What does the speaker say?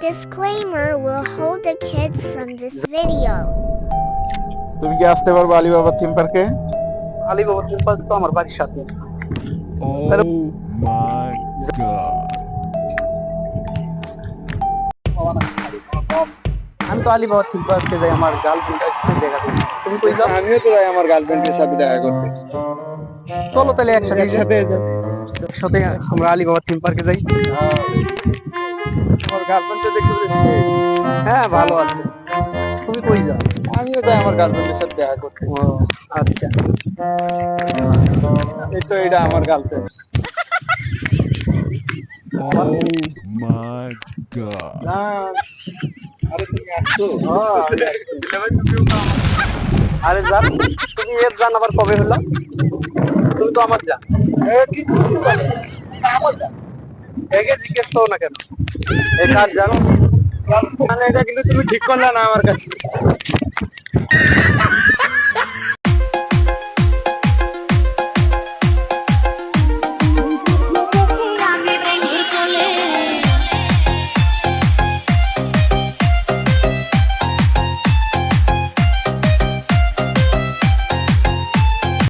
Disclaimer will hold the kids from this video. তুমি কি আসতে পারবে আলিবাবা থিম পার্কে? আলিবাবা থিম পার্ক তো আমার বাড়ির সাথে। Oh my god. আমি তো আলিবাবা থিম পার্কে যাই আমার গার্লফ্রেন্ড আসছে দেখা করতে। তুমি কই যাও? আমিও তো যাই আমার গার্লফ্রেন্ডের সাথে দেখা করতে। চলো তাহলে একসাথে একসাথে একসাথে আমরা আলিবাবা থিম পার্কে যাই। আমার গার্লফ্রেন্ড তো দেখতে পেয়েছি। হ্যাঁ ভালো আছে। তুমি কই যাও? আমিও যাই আমার গার্লফ্রেন্ডের সাথে দেখা করতে। ও আচ্ছা। এই তো এটা আমার গার্লফ্রেন্ড। Oh my god. না আরে তুমি আসছো? আরে জান তুমি এর জান আবার কবে হলো? তুমি তো আমার জান। কি তুমি বলো? আমার যা। একে জিজ্ঞেস করো না কেন? এ কার জানো? মানে এটা কিন্তু তুমি ঠিক করলে না আমার কাছে।